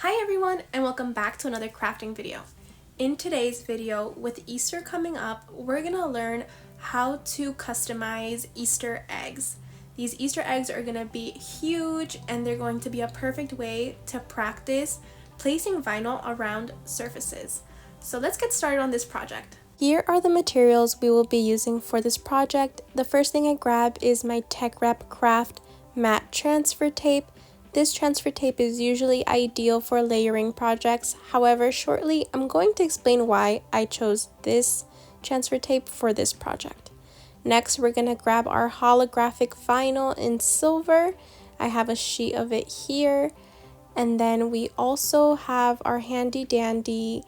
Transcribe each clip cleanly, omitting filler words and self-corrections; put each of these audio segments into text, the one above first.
Hi everyone, and welcome back to another crafting video. In today's video, with Easter coming up, we're gonna learn how to customize Easter eggs. These Easter eggs are gonna be huge and they're going to be a perfect way to practice placing vinyl around surfaces. So let's get started on this project. Here are the materials we will be using for this project. The first thing I grabbed is my TeckWrap matte transfer tape. This transfer tape is usually ideal for layering projects. However, shortly I'm going to explain why I chose this transfer tape for this project. Next, we're going to grab our holographic vinyl in silver. I have a sheet of it here. And then we also have our handy dandy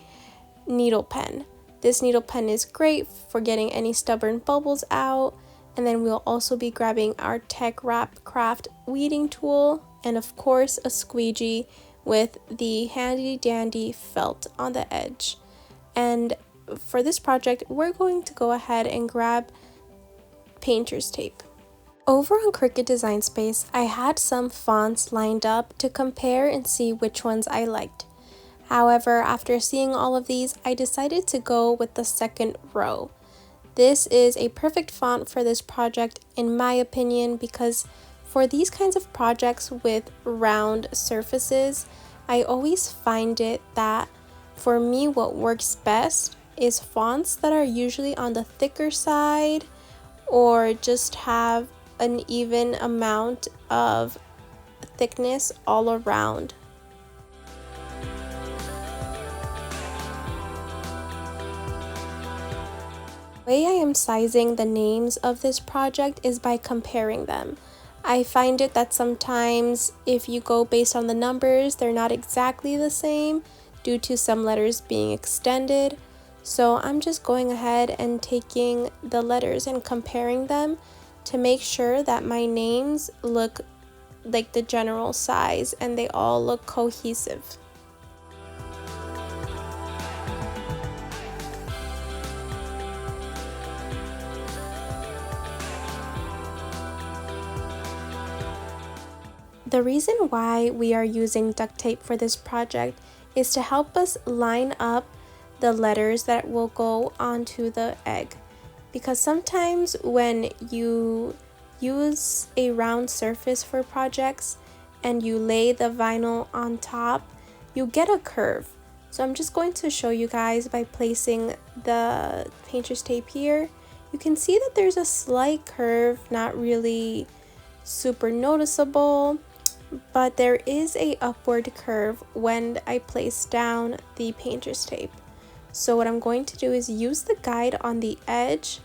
needle pen. This needle pen is great for getting any stubborn bubbles out. And then we'll also be grabbing our teckwrapcraft weeding tool, and of course a squeegee with the handy dandy felt on the edge. And for this project, we're going to go ahead and grab painter's tape. Over on Cricut Design Space, I had some fonts lined up to compare and see which ones I liked. However, after seeing all of these, I decided to go with the second row. This is a perfect font for this project in my opinion, because for these kinds of projects with round surfaces, I always find it that for me what works best is fonts that are usually on the thicker side or just have an even amount of thickness all around. The way I am sizing the names of this project is by comparing them. I find it that sometimes if you go based on the numbers, they're not exactly the same due to some letters being extended. So I'm just going ahead and taking the letters and comparing them to make sure that my names look like the general size and they all look cohesive. The reason why we are using duct tape for this project is to help us line up the letters that will go onto the egg. Because sometimes when you use a round surface for projects and you lay the vinyl on top, you get a curve. So I'm just going to show you guys by placing the painter's tape here. You can see that there's a slight curve, not really super noticeable, but there is a upward curve when I place down the painter's tape. So what I'm going to do is use the guide on the edge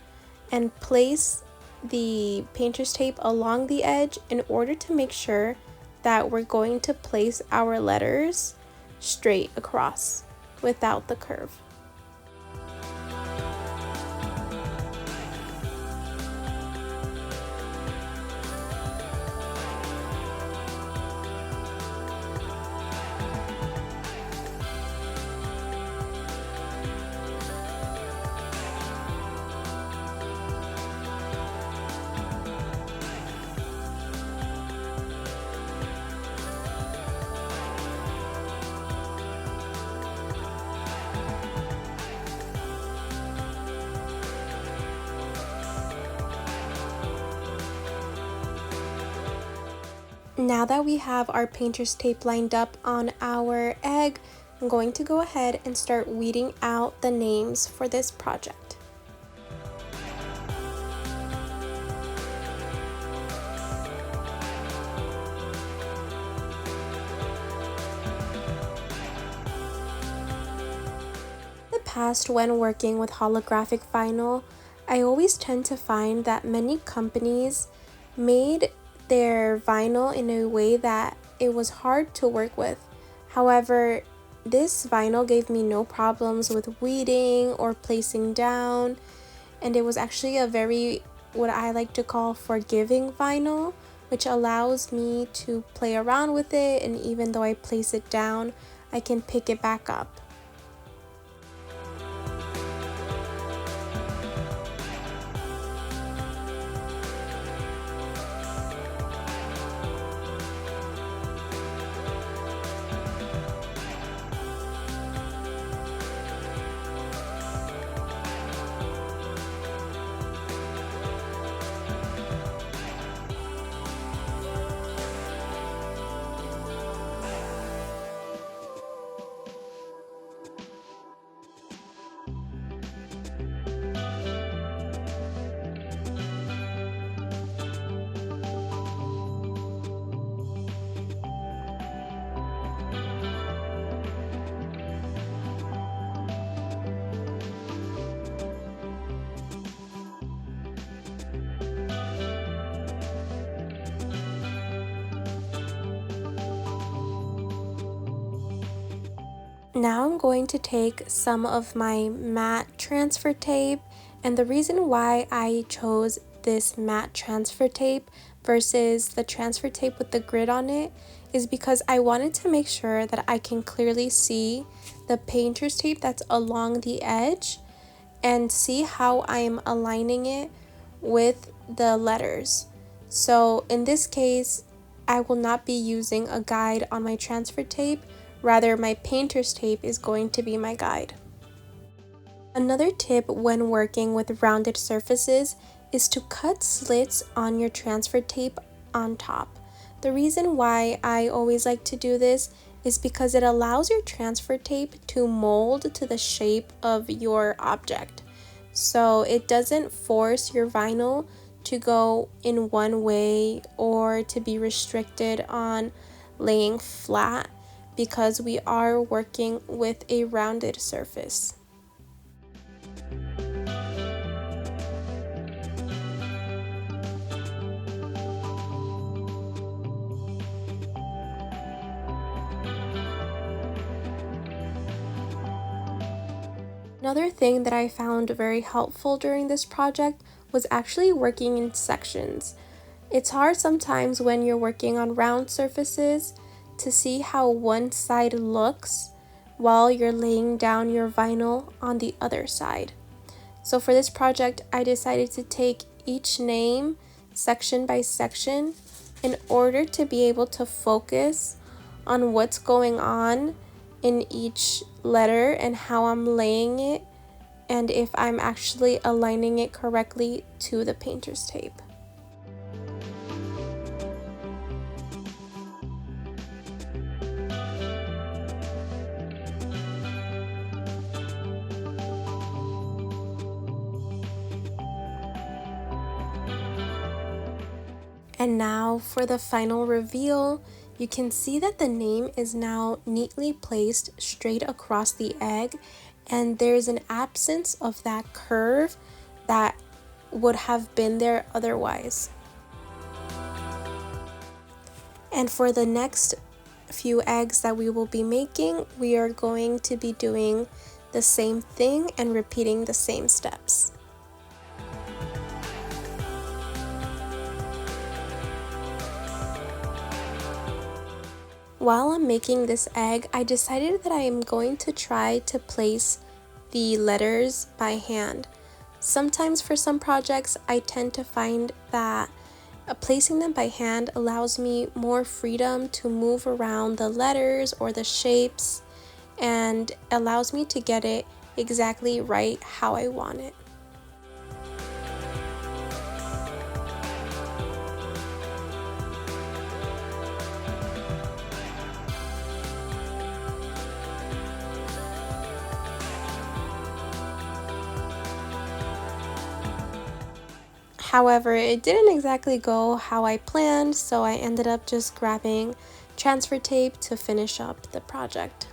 and place the painter's tape along the edge in order to make sure that we're going to place our letters straight across without the curve. Now that we have our painter's tape lined up on our egg, I'm going to go ahead and start weeding out the names for this project. In the past, when working with holographic vinyl, I always tend to find that many companies made their vinyl in a way that it was hard to work with. However, this vinyl gave me no problems with weeding or placing down, and it was actually a very, what I like to call, forgiving vinyl, which allows me to play around with it, and even though I place it down, I can pick it back up. Now I'm going to take some of my matte transfer tape, and the reason why I chose this matte transfer tape versus the transfer tape with the grid on it is because I wanted to make sure that I can clearly see the painter's tape that's along the edge and see how I am aligning it with the letters. So in this case, I will not be using a guide on my transfer tape. Rather, my painter's tape is going to be my guide. Another tip when working with rounded surfaces is to cut slits on your transfer tape on top. The reason why I always like to do this is because it allows your transfer tape to mold to the shape of your object. So it doesn't force your vinyl to go in one way or to be restricted on laying flat because we are working with a rounded surface. Another thing that I found very helpful during this project was actually working in sections. It's hard sometimes when you're working on round surfaces to see how one side looks while you're laying down your vinyl on the other side. So for this project, I decided to take each name section by section in order to be able to focus on what's going on in each letter and how I'm laying it and if I'm actually aligning it correctly to the painter's tape. And now for the final reveal, you can see that the name is now neatly placed straight across the egg, and there's an absence of that curve that would have been there otherwise. And for the next few eggs that we will be making, we are going to be doing the same thing and repeating the same steps. While I'm making this egg, I decided that I am going to try to place the letters by hand. Sometimes for some projects, I tend to find that placing them by hand allows me more freedom to move around the letters or the shapes and allows me to get it exactly right how I want it. However, it didn't exactly go how I planned, so I ended up just grabbing transfer tape to finish up the project.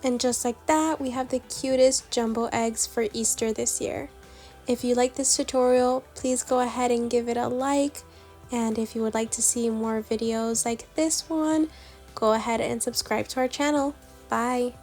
And just like that, we have the cutest jumbo eggs for Easter this year. If you like this tutorial, please go ahead and give it a like. And if you would like to see more videos like this one, go ahead and subscribe to our channel. Bye!